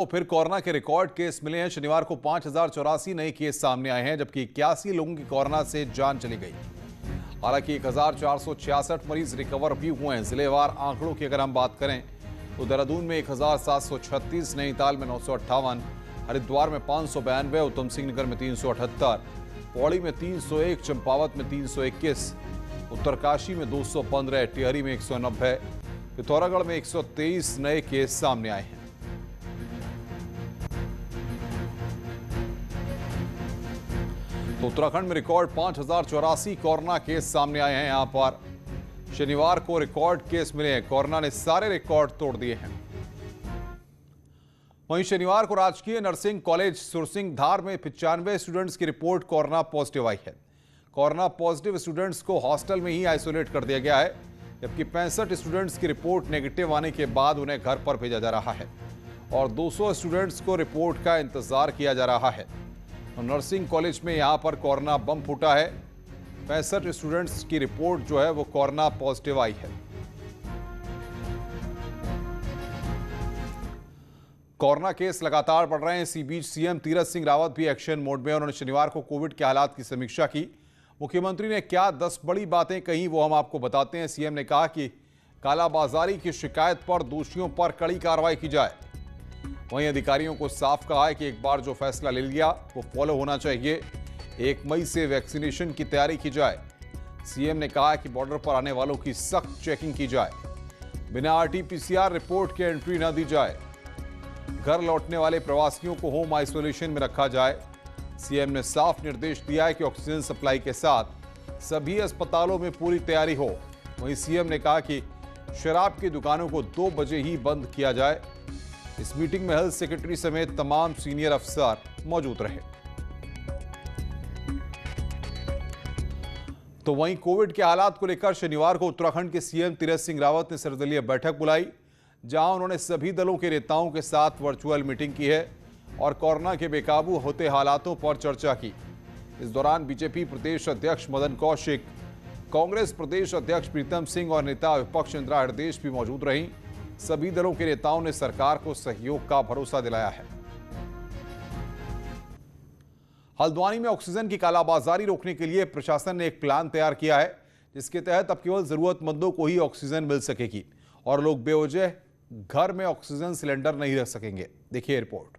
तो फिर कोरोना के रिकॉर्ड केस मिले हैं। शनिवार को 5084 नए केस सामने आए हैं, जबकि 81 लोगों की कोरोना से जान चली गई। हालांकि 1466 मरीज रिकवर भी हुए हैं। जिलेवार आंकड़ों की अगर हम बात करें तो देहरादून में 1736, नैनीताल में 958, हरिद्वार में 592, उधम सिंह नगर में 378, पौड़ी में 301, चंपावत में 321, उत्तरकाशी में 215, टिहरी में 190, पिथौरागढ़ में 123 नए केस सामने आए हैं। तो उत्तराखंड में रिकॉर्ड 5084 कोरोना केस सामने आए हैं। यहां पर शनिवार को रिकॉर्ड केस मिले हैं। कोरोना ने सारे रिकॉर्ड तोड़ दिए हैं। वहीं शनिवार को राजकीय नर्सिंग कॉलेज सुरसिंग धार में 95 स्टूडेंट्स की रिपोर्ट कोरोना पॉजिटिव आई है। कोरोना पॉजिटिव स्टूडेंट्स को हॉस्टल में ही आइसोलेट कर दिया गया है, जबकि 65 स्टूडेंट्स की रिपोर्ट नेगेटिव आने के बाद उन्हें घर पर भेजा जा रहा है और 200 स्टूडेंट्स को रिपोर्ट का इंतजार किया जा रहा है। नर्सिंग कॉलेज में यहां पर कोरोना बम फूटा है। 65 स्टूडेंट्स की रिपोर्ट जो है वो कोरोना पॉजिटिव आई है। कोरोना केस लगातार बढ़ रहे हैं। इसी बीच सीएम तीरथ सिंह रावत भी एक्शन मोड में। उन्होंने शनिवार को कोविड के हालात की समीक्षा की। मुख्यमंत्री ने क्या 10 बड़ी बातें कही वो हम आपको बताते हैं। सीएम ने कहा कि कालाबाजारी की शिकायत पर दोषियों पर कड़ी कार्रवाई की जाए। वहीं अधिकारियों को साफ कहा है कि एक बार जो फैसला ले लिया वो फॉलो होना चाहिए। 1 मई से वैक्सीनेशन की तैयारी की जाए। सीएम ने कहा कि बॉर्डर पर आने वालों की सख्त चेकिंग की जाए। बिना आरटीपीसीआर रिपोर्ट के एंट्री न दी जाए। घर लौटने वाले प्रवासियों को होम आइसोलेशन में रखा जाए। सीएम ने साफ निर्देश दिया है कि ऑक्सीजन सप्लाई के साथ सभी अस्पतालों में पूरी तैयारी हो। वहीं सीएम ने कहा कि शराब की दुकानों को 2 बजे ही बंद किया जाए। इस मीटिंग में हेल्थ सेक्रेटरी समेत तमाम सीनियर अफसर मौजूद रहे। तो वहीं कोविड के हालात को लेकर शनिवार को उत्तराखंड के सीएम तीरथ सिंह रावत ने सर्वदलीय बैठक बुलाई, जहां उन्होंने सभी दलों के नेताओं के साथ वर्चुअल मीटिंग की है और कोरोना के बेकाबू होते हालातों पर चर्चा की। इस दौरान बीजेपी प्रदेश अध्यक्ष मदन कौशिक, कांग्रेस प्रदेश अध्यक्ष प्रीतम सिंह और नेता विपक्ष इंदिरा हृदयेश भी मौजूद रहीं। सभी दलों के नेताओं ने सरकार को सहयोग का भरोसा दिलाया है। हल्द्वानी में ऑक्सीजन की कालाबाजारी रोकने के लिए प्रशासन ने एक प्लान तैयार किया है, जिसके तहत अब केवल जरूरतमंदों को ही ऑक्सीजन मिल सकेगी और लोग बेवजह घर में ऑक्सीजन सिलेंडर नहीं रख सकेंगे। देखिए रिपोर्ट।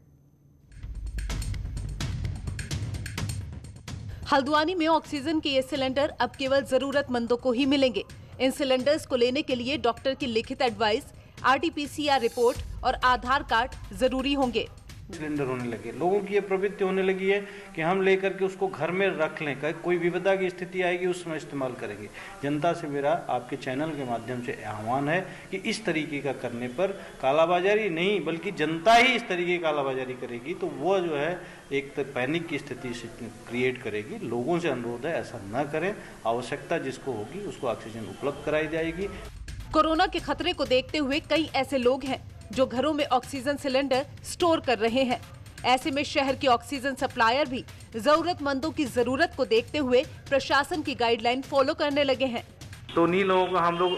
हल्द्वानी में ऑक्सीजन के ये सिलेंडर अब केवल जरूरतमंदों को ही मिलेंगे। इन सिलेंडर्स को लेने के लिए डॉक्टर की लिखित एडवाइस, आरटीपीसीआर रिपोर्ट और आधार कार्ड जरूरी होंगे। सिलेंडर होने लगे, लोगों की ये प्रवृत्ति होने लगी है कि हम लेकर के उसको घर में रख लें, कोई विपदा की स्थिति आएगी उस समय इस्तेमाल करेंगे। जनता से मेरा आपके चैनल के माध्यम से आह्वान है कि इस तरीके का करने पर कालाबाजारी नहीं बल्कि जनता ही इस तरीके की कालाबाजारी करेगी तो वो जो है एक पैनिक की स्थिति क्रिएट करेगी। लोगों से अनुरोध है ऐसा न करें। आवश्यकता जिसको होगी उसको ऑक्सीजन उपलब्ध कराई जाएगी। कोरोना के खतरे को देखते हुए कई ऐसे लोग हैं जो घरों में ऑक्सीजन सिलेंडर स्टोर कर रहे हैं। ऐसे में शहर के ऑक्सीजन सप्लायर भी जरूरतमंदों की जरूरत को देखते हुए प्रशासन की गाइडलाइन फॉलो करने लगे हैं। तो उन्हीं लोगों को हम लोग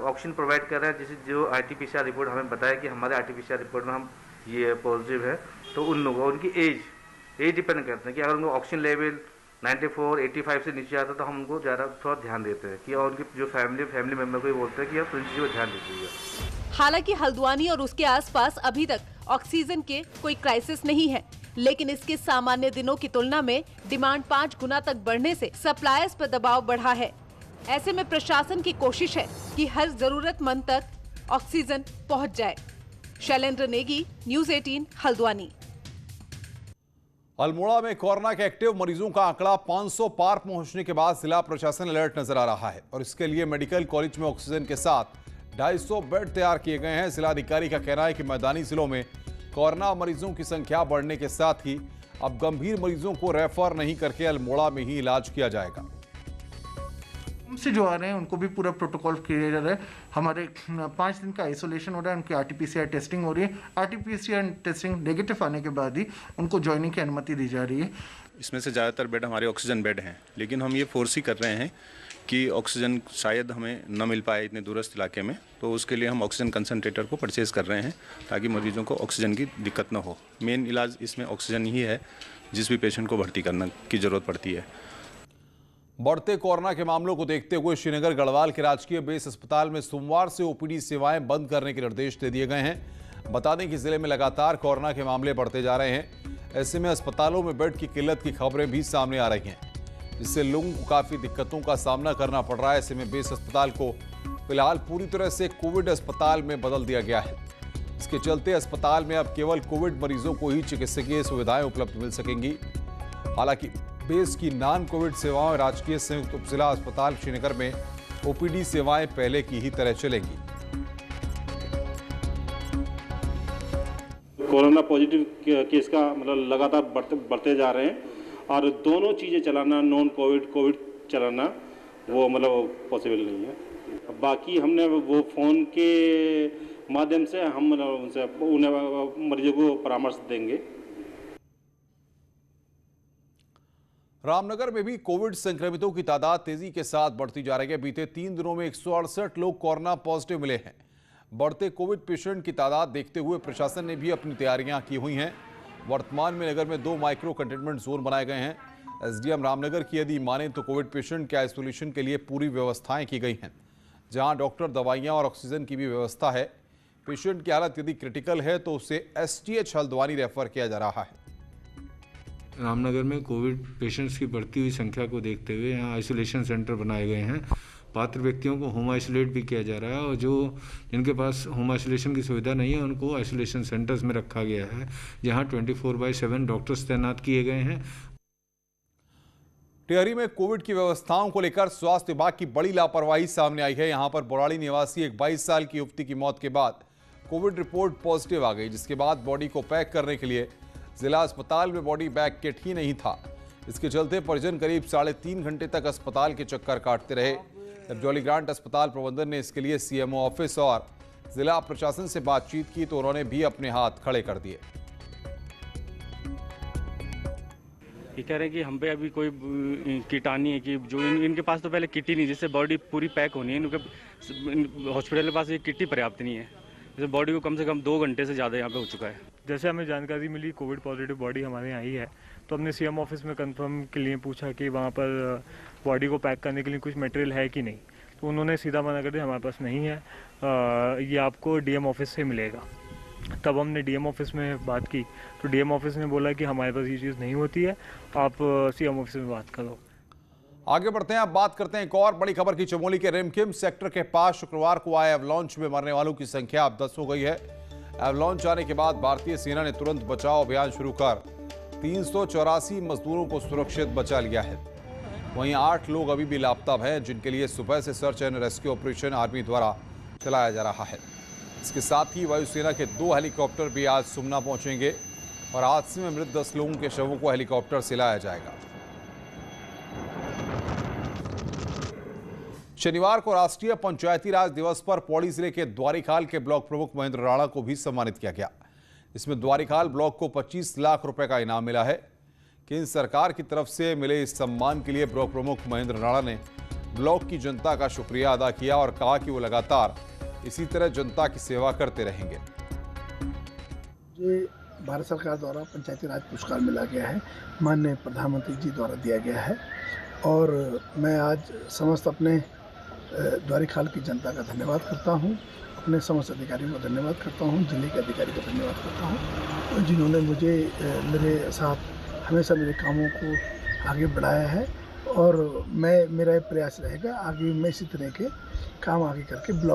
ऑक्सीजन प्रोवाइड कर रहे हैं, जैसे जो आरटीपीसीआर रिपोर्ट हमें बताया कि हमारे आरटीपीसीआर रिपोर्ट में हम ये पॉजिटिव है, तो उन लोगों उनकी एज डिपेंड करते हैं कि अगर उनको ऑक्सीजन लेवल 94, 85 से नीचे आता तो हम उनको ज़्यादा थोड़ा ध्यान देते हैं कि और उनकी जो फैमिली मेम्बर को भी बोलते हैं कि आप इन चीज़ों पर ध्यान दीजिएगा। हालांकि हल्द्वानी और उसके आसपास अभी तक ऑक्सीजन के कोई क्राइसिस नहीं है, लेकिन इसके सामान्य दिनों की तुलना में डिमांड 5 गुना तक बढ़ने से सप्लायर्स पर दबाव बढ़ा है। ऐसे में प्रशासन की कोशिश है कि हर जरूरतमंद तक ऑक्सीजन पहुंच जाए। शैलेंद्र नेगी, न्यूज़ 18 हल्द्वानी। अल्मोड़ा में कोरोना के एक्टिव मरीजों का आंकड़ा 500 पार पहुंचने के बाद जिला प्रशासन अलर्ट नजर आ रहा है और इसके लिए मेडिकल कॉलेज में ऑक्सीजन के साथ 250 बेड तैयार किए गए हैं। जिलाधिकारी का कहना है कि मैदानी जिलों में कोरोना मरीजों की संख्या बढ़ने के साथ ही अब गंभीर मरीजों को रेफर नहीं करके अल्मोड़ा में ही इलाज किया जाएगा। से जो आ रहे हैं उनको भी पूरा प्रोटोकॉल क्लियर है। हमारे 5 दिन का आइसोलेशन हो रहा है, उनकी आरटीपीसीआर टेस्टिंग हो रही है। आरटीपीसीआर टेस्टिंग नेगेटिव आने के बाद ही उनको ज्वाइनिंग की अनुमति दी जा रही है। इसमें से ज़्यादातर बेड हमारे ऑक्सीजन बेड हैं, लेकिन हम ये फोर्स ही कर रहे हैं कि ऑक्सीजन शायद हमें न मिल पाए इतने दूरस्थ इलाके में, तो उसके लिए हम ऑक्सीजन कंसंट्रेटर को परचेज़ कर रहे हैं ताकि मरीजों को ऑक्सीजन की दिक्कत न हो। मेन इलाज इसमें ऑक्सीजन ही है जिस भी पेशेंट को भर्ती करने की ज़रूरत पड़ती है। बढ़ते कोरोना के मामलों को देखते हुए श्रीनगर गढ़वाल के राजकीय बेस अस्पताल में सोमवार से ओपीडी सेवाएं बंद करने के निर्देश दे दिए गए हैं। बता दें कि जिले में लगातार कोरोना के मामले बढ़ते जा रहे हैं। ऐसे में अस्पतालों में बेड की किल्लत की खबरें भी सामने आ रही हैं, जिससे लोगों को काफी दिक्कतों का सामना करना पड़ रहा है। ऐसे में बेस अस्पताल को फिलहाल पूरी तरह से कोविड अस्पताल में बदल दिया गया है। इसके चलते अस्पताल में अब केवल कोविड मरीजों को ही चिकित्सकीय सुविधाएं उपलब्ध मिल सकेंगी। हालांकि बेस की नॉन कोविड सेवाएं राजकीय संयुक्त उपजिला अस्पताल श्रीनगर में ओपीडी सेवाएं पहले की ही तरह चलेंगी। कोरोना पॉजिटिव केस का मतलब लगातार बढ़ते जा रहे हैं और दोनों चीज़ें चलाना, नॉन कोविड कोविड चलाना वो मतलब पॉसिबल नहीं है। बाकी हमने वो फ़ोन के माध्यम से हम उनसे उन्हें मरीजों को परामर्श देंगे। रामनगर में भी कोविड संक्रमितों की तादाद तेजी के साथ बढ़ती जा रही है। बीते 3 दिनों में 168 लोग कोरोना पॉजिटिव मिले हैं। बढ़ते कोविड पेशेंट की तादाद देखते हुए प्रशासन ने भी अपनी तैयारियां की हुई हैं। वर्तमान में नगर में 2 माइक्रो कंटेनमेंट जोन बनाए गए हैं। एसडीएम रामनगर की यदि माने तो कोविड पेशेंट के आइसोलेशन के लिए पूरी व्यवस्थाएं की गई हैं, जहां डॉक्टर, दवाइयां और ऑक्सीजन की भी व्यवस्था है। पेशेंट की हालत यदि क्रिटिकल है तो उसे एसटीएच हल्द्वानी रेफर किया जा रहा है। रामनगर में कोविड पेशेंट्स की बढ़ती हुई संख्या को देखते हुए यहाँ आइसोलेशन सेंटर बनाए गए हैं। पात्र व्यक्तियों को होम आइसोलेट भी किया जा रहा है और जिनके पास होम आइसोलेशन की सुविधा नहीं है उनको आइसोलेशन सेंटर्स में रखा गया है, जहाँ 24/7 डॉक्टर्स तैनात किए गए हैं। टिहरी में कोविड की व्यवस्थाओं को लेकर स्वास्थ्य विभाग की बड़ी लापरवाही सामने आई है। यहां पर बौराड़ी निवासी एक 22 साल की युवती की मौत के बाद कोविड रिपोर्ट पॉजिटिव आ गई, जिसके बाद बॉडी को पैक करने के लिए जिला अस्पताल में बॉडी बैग किट ही नहीं था। इसके चलते परिजन करीब 3.5 घंटे तक अस्पताल के चक्कर काटते रहे। जब जॉली ग्रांट अस्पताल प्रबंधन ने इसके लिए सीएमओ ऑफिस और जिला प्रशासन से बातचीत की तो उन्होंने भी अपने हाथ खड़े कर दिए। ये कह रहे हैं कि हम पे अभी कोई किट आनी है कि जो इनके पास तो पहले किट ही नहीं, जिससे बॉडी पूरी पैक होनी है। इनके हॉस्पिटल के पास ये किट ही पर्याप्त नहीं है, जैसे बॉडी को कम से कम 2 घंटे से ज़्यादा यहाँ पे हो चुका है। जैसे हमें जानकारी मिली कोविड पॉजिटिव बॉडी हमारे यहाँ आई है, तो हमने सीएम ऑफिस में कंफर्म के लिए पूछा कि वहाँ पर बॉडी को पैक करने के लिए कुछ मटेरियल है कि नहीं, तो उन्होंने सीधा मना कर दिया हमारे पास नहीं है, ये आपको डीएम ऑफिस से मिलेगा। तब हमने डीएम ऑफिस में बात की तो डीएम ऑफिस ने बोला कि हमारे पास ये चीज़ नहीं होती है, आप सीएम ऑफिस में बात करो। आगे बढ़ते हैं, अब बात करते हैं एक और बड़ी खबर की। चमोली के रेमकिम सेक्टर के पास शुक्रवार को आए एवलॉन्च में मरने वालों की संख्या अब 10 हो गई है। एवलॉन्च आने के बाद भारतीय सेना ने तुरंत बचाव अभियान शुरू कर 384 मजदूरों को सुरक्षित बचा लिया है। वहीं 8 लोग अभी भी लापता हैं, जिनके लिए सुबह से search and rescue operation army द्वारा चलाया जा रहा है। इसके साथ ही वायुसेना के 2 हेलीकॉप्टर भी आज सुमना पहुंचेंगे और हादसे में मृत 10 लोगों के शवों को हेलीकॉप्टर से लाया जाएगा। शनिवार को राष्ट्रीय पंचायती राज दिवस पर पौड़ी जिले के द्वारीखाल के ब्लॉक प्रमुख महेंद्र राणा को भी सम्मानित किया गया। इसमें द्वारीखाल ब्लॉक को 25 लाख रुपए का इनाम मिला है। केंद्र सरकार की तरफ से मिले इस सम्मान के लिए ब्लॉक प्रमुख महेंद्र राणा ने ब्लॉक की जनता का शुक्रिया अदा किया और कहा कि वो लगातार इसी तरह जनता की सेवा करते रहेंगे। ये भारत सरकार द्वारा पंचायती राज पुरस्कार मिला गया है, माननीय प्रधानमंत्री जी द्वारा दिया गया है और मैं आज समस्त अपने द्वारीखाल की जनता का धन्यवाद करता हूं, अपने समस्त अधिकारियों को धन्यवाद करता हूं, जिले के अधिकारी को धन्यवाद करता हूं जिन्होंने मुझे मेरे साथ हमेशा मेरे कामों को आगे बढ़ाया है और मेरा प्रयास रहेगा आगे मैं इसी तरह के काम आगे करके ब्लॉक